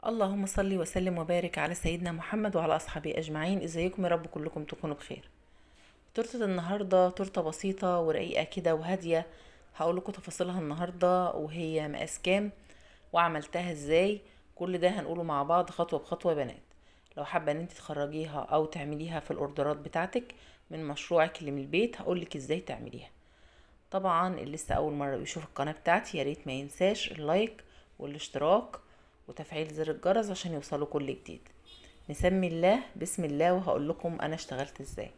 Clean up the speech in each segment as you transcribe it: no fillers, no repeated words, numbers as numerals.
اللهم صل وسلم وبارك على سيدنا محمد وعلى أصحابه أجمعين. ازيكم يا رب كلكم تكونوا بخير. تورتة النهاردة تورتة بسيطة ورقيقة كده وهادية. هقول لكم تفاصيلها النهاردة وهي مقاس كام وعملتها ازاي. كل ده هنقوله مع بعض خطوة بخطوة يا بنات. لو حابة ان انت تخرجيها او تعمليها في الاوردرات بتاعتك من مشروعك اللي من البيت هقولك ازاي تعمليها. طبعا اللي لسه اول مره يشوف القناه بتاعتي يا ريت ما ينساش اللايك والاشتراك وتفعيل زر الجرس عشان يوصلوا كل جديد. نسمي الله بسم الله وهقول لكم انا اشتغلت ازاي.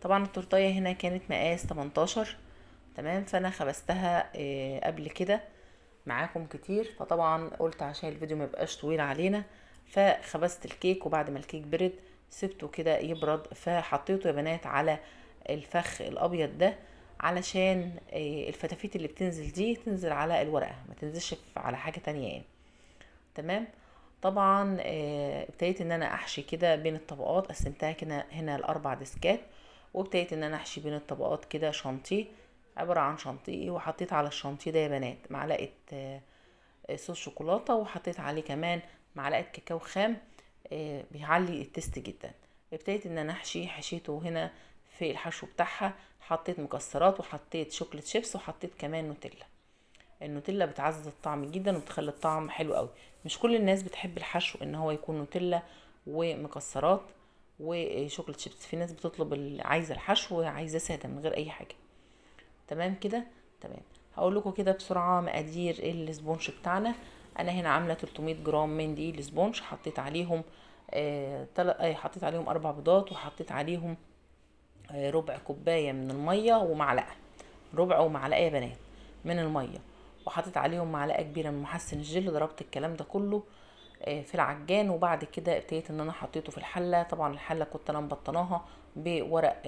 طبعا التورتيه هنا كانت مقاس 18. تمام، فانا خبزتها قبل كده معاكم كتير، فطبعا قلت عشان الفيديو ما يبقاش طويل علينا فخبزت الكيك، وبعد ما الكيك برد سبته كده يبرد، فحطيته يا بنات على الفخ الابيض ده علشان الفتافيت اللي بتنزل دي تنزل على الورقة ما تنزلش على حاجة تانية يعني. تمام. طبعا ابتديت ان انا احشي كده بين الطبقات، قسمتها كده هنا الاربع ديسكات، وابتديت ان انا احشي بين الطبقات كده شانتيه، عبارة عن شانتيه، وحطيت على الشانتيه ده يا بنات معلقة صوص شوكولاتة، وحطيت عليه كمان معلقة كاكاو خام بيعلي التست جدا. ابتديت ان انا حشيته هنا في الحشو بتاعها، حطيت مكسرات وحطيت شوكليت شيبس وحطيت كمان نوتيلا. النوتيلا بتعزز الطعم جدا وبتخلي الطعم حلو قوي. مش كل الناس بتحب الحشو ان هو يكون نوتيلا ومكسرات وشوكليت شيبس، في ناس بتطلب عايزه الحشو عايزاه ساده من غير اي حاجه. تمام كده. تمام. هقول لكم كده بسرعه مقادير السبونج بتاعنا. انا هنا عامله 300 جرام من دي السبونج، حطيت عليهم حطيت عليهم 4 بيضات، وحطيت عليهم ربع كوبايه من الميه ومعلقه، ربع ومعلقه يا بنات من الميه، وحطيت عليهم معلقه كبيره من محسن الجل. ضربت الكلام ده كله في العجان، وبعد كده ابتديت ان انا حطيته في الحله. طبعا الحله كنت انا مبطناها بورق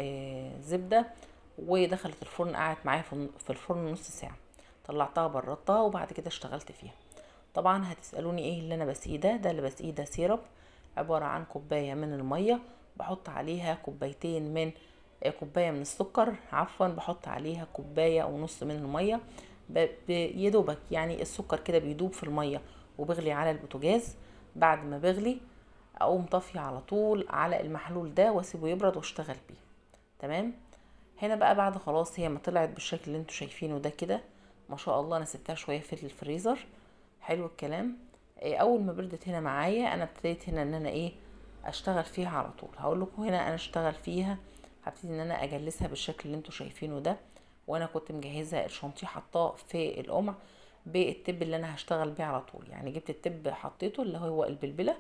زبده، ودخلت الفرن، قعدت معايا في الفرن نص ساعه. طلعتها بردتها وبعد كده اشتغلت فيها. طبعا هتسالوني ايه اللي انا بسقيه ده اللي بسقيه ده سيرب، عباره عن كوبايه من الميه بحط عليها كوبايتين من كوبايه من السكر، عفوا بحط عليها كوبايه ونص من الميه. يدوبك يعني السكر كده بيدوب في الميه وبغلي على البوتاجاز. بعد ما بغلي اقوم طافيه على طول على المحلول ده واسيبه يبرد واشتغل بيه. تمام. هنا بقى بعد خلاص هي ما طلعت بالشكل اللي انتوا شايفينه ده كده، ما شاء الله، انا سبتها شويه في الفريزر. حلو الكلام. اول ما بردت هنا معايا انا ابتديت هنا ان انا اشتغل فيها على طول. هقول لكم هنا انا اشتغل فيها، هبتدي ان انا اجلسها بالشكل اللي انتوا شايفينه ده. وانا كنت مجهزه الشانتيه حطاه في القمع بالتب اللي انا هشتغل بيه على طول، يعني جبت التب حطيته اللي هو البلبله،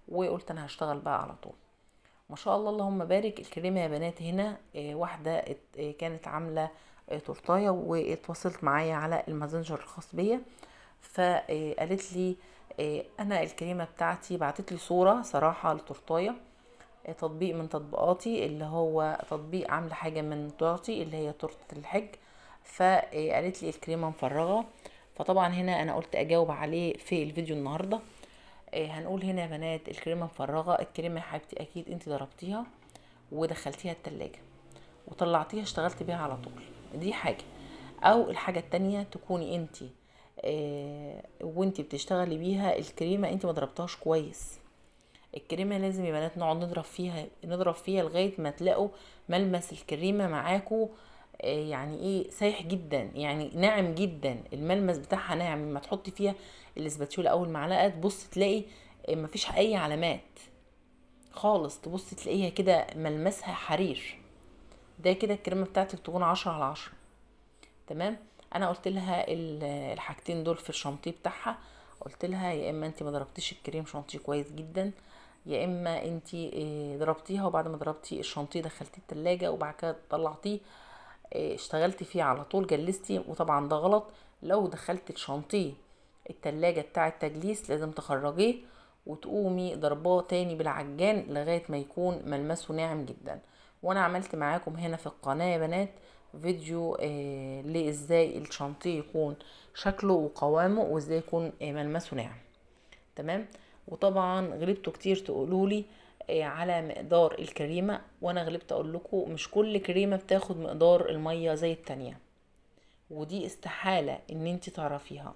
وقلت انا هشتغل بقى على طول. ما شاء الله اللهم بارك. الكريمه يا بنات هنا واحده كانت عامله تورتايه واتواصلت معايا على الماسنجر الخاص بيا، فقالت لي انا الكريمه بتاعتي، بعتت لي صوره صراحه لتورتايه تطبيق من تطبيقاتي اللي هو تطبيق عامله حاجه من تورتي اللي هي تورته الحج، فقالت لي الكريمه مفرغه. فطبعا هنا انا قلت اجاوب عليه في الفيديو النهارده. هنقول هنا يا بنات الكريمه مفرغه. الكريمه يا حبيبتي اكيد انت ضربتيها ودخلتيها التلاجة وطلعتيها اشتغلت بيها على طول، دي حاجة. او الحاجة التانية تكوني انتي وانتي بتشتغلي بيها الكريمة انتي ما ضربتهاش كويس. الكريمة لازم يا بنات نقعد نضرب فيها لغاية ما تلاقوا ملمس الكريمة معاكو يعني سايح جدا، يعني ناعم جدا، الملمس بتاعها ناعم. لما تحطي فيها الاسباتشوله اول معلقة تبص تلاقي مفيش اي علامات خالص، تبص تلاقيها كده ملمسها حرير. ده كده الكريمه بتاعتك تكون 10/10. تمام. انا قلت لها الحاجتين دول في الشانتيه بتاعها، قلت لها يا اما انت ما ضربتيش الكريم شانتيه كويس جدا، يا اما انت ضربتيها وبعد ما ضربتي الشانتيه دخلتيه التلاجة وبعد كده طلعتيه اشتغلتي فيه على طول جلستي، وطبعا ده غلط. لو دخلت الشانتيه التلاجة بتاع التجليس لازم تخرجيه وتقومي ضرباه تاني بالعجان لغاية ما يكون ملمسه ناعم جدا. وانا عملت معاكم هنا في القناة يا بنات فيديو لازاي الشانتيه يكون شكله وقوامه وازاي يكون ملمسه ناعم. تمام. وطبعا غلبتوا كتير تقولولي على مقدار الكريمة، وانا غلبت اقول لكم مش كل كريمة بتاخد مقدار المية زي التانية، ودي استحالة ان انت تعرفيها.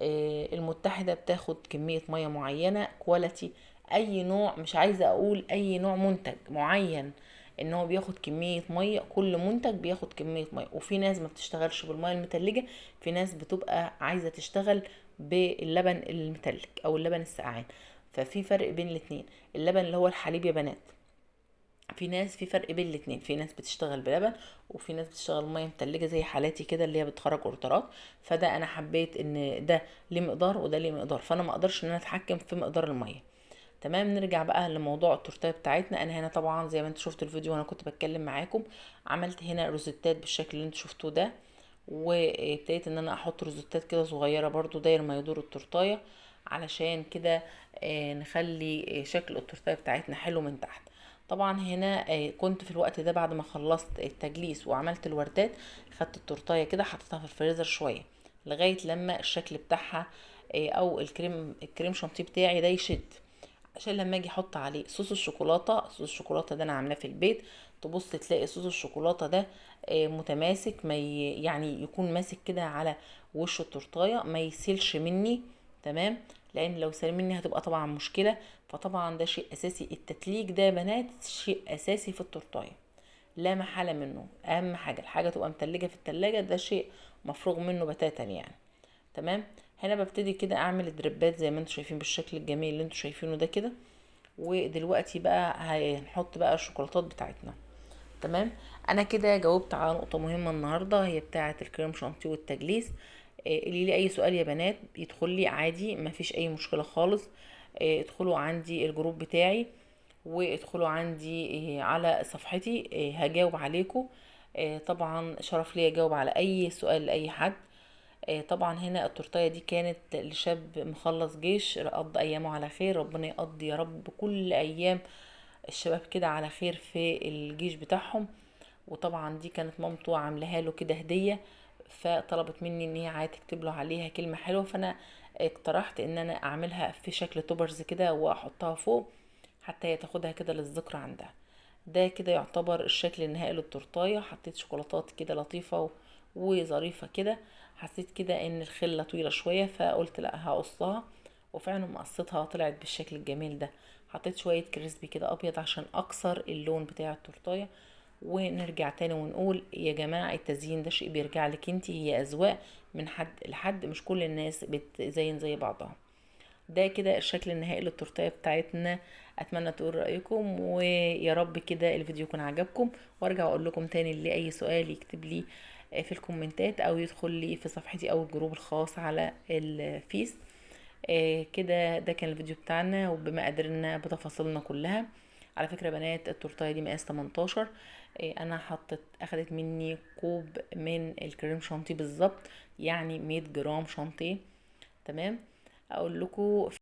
المتحدة بتاخد كمية مية معينة كواليتي، اي نوع، مش عايزة اقول اي نوع منتج معين ان هو بياخد كمية مية، كل منتج بياخد كمية مية. وفي ناس ما بتشتغلش بالمية المتلجة، في ناس بتبقى عايزة تشتغل باللبن المتلج او اللبن السقعان. ففي فرق بين الاتنين. اللبن اللي هو الحليب يا بنات، في فرق بين الاتنين، في ناس بتشتغل بلبن وفي ناس بتشتغل ميه متلجه زي حالاتي كده اللي هي بتخرج اوردرات. فده انا حبيت ان ده ليه مقدار وده ليه مقدار، فانا ما اقدرش ان انا اتحكم في مقدار الميه. تمام. نرجع بقى لموضوع التورتيه بتاعتنا. انا هنا طبعا زي ما انتوا شفتوا الفيديو وانا كنت بتكلم معاكم، عملت هنا روزيتات بالشكل اللي انتوا شفتوه ده، وابتديت ان انا احط روزيتات كده صغيره برضو داير ما يدور التورتايه، علشان كده نخلي شكل التورتايه بتاعتنا حلو من تحت. طبعا هنا كنت في الوقت ده بعد ما خلصت التجليس وعملت الوردات، خدت التورتايه كده حطيتها في الفريزر شويه لغايه لما الشكل بتاعها او الكريم شانتيه بتاعي ده يشد، عشان لما اجي احط عليه صوص الشوكولاته. صوص الشوكولاته ده انا عاملاه في البيت، تبص تلاقي صوص الشوكولاته ده متماسك، ما يعني يكون ماسك كده على وش التورتايه، ما يسيلش مني. تمام. لان لو سال مني هتبقى طبعا مشكله. فطبعا ده شيء اساسي، التتليج ده يا بنات شيء اساسي في التورتايه، لا محاله منه. اهم حاجه الحاجه تبقى متلجه في التلاجة، ده شيء مفروغ منه بتاتا يعني. تمام. هنا ببتدي كده اعمل دريبات زي ما انتم شايفين بالشكل الجميل اللي انتم شايفينه ده كده. ودلوقتي بقى هنحط بقى الشوكولاتات بتاعتنا. تمام. انا كده جاوبت على نقطة مهمة النهاردة، هي بتاعة الكريم شانتيه والتجليس. اللي ليه اي سؤال يا بنات يدخل لي عادي، مفيش اي مشكلة خالص. ادخلوا عندي الجروب بتاعي، وادخلوا عندي على صفحتي، هجاوب عليكم. طبعا شرف لي اجاوب على اي سؤال لاي حد. طبعا هنا التورتايه دي كانت لشاب مخلص جيش، قضى ايامه على خير، ربنا يقضي يا رب كل ايام الشباب كده على خير في الجيش بتاعهم. وطبعا دي كانت مامته عاملاها له كده هديه، فطلبت مني ان هي عايزه تكتب له عليها كلمه حلوه، فانا اقترحت ان انا اعملها في شكل توبرز كده واحطها فوق حتى هي تاخدها كده للذكرى عندها. ده كده يعتبر الشكل النهائي للتورتايه. حطيت شوكولاتات كده لطيفه وظريفه كده. حسيت كده ان الخله طويله شويه فقلت لا هقصها، وفعلا مقصتها طلعت بالشكل الجميل ده. حطيت شويه كريسبي كده ابيض عشان اكسر اللون بتاع التورتايه. ونرجع تاني ونقول يا جماعة التزيين ده شيء بيرجع لك انتي، هي أذواق من حد لحد، مش كل الناس بتزين زي بعضها. ده كده الشكل النهائي للتورتيه بتاعتنا. اتمنى تقول رايكم، ويا رب كده الفيديو يكون عجبكم. وارجع اقول لكم تاني اللي اي سؤال يكتب لي في الكومنتات او يدخل لي في صفحتي او الجروب الخاص على الفيس. كده ده كان الفيديو بتاعنا وبما قدرنا بتفاصيلنا كلها. على فكرة يا بنات التورتايه دي مقاس 18. انا اخدت مني كوب من الكريم شانتيه بالظبط، يعني 100 جرام شانتيه. تمام. اقول لكم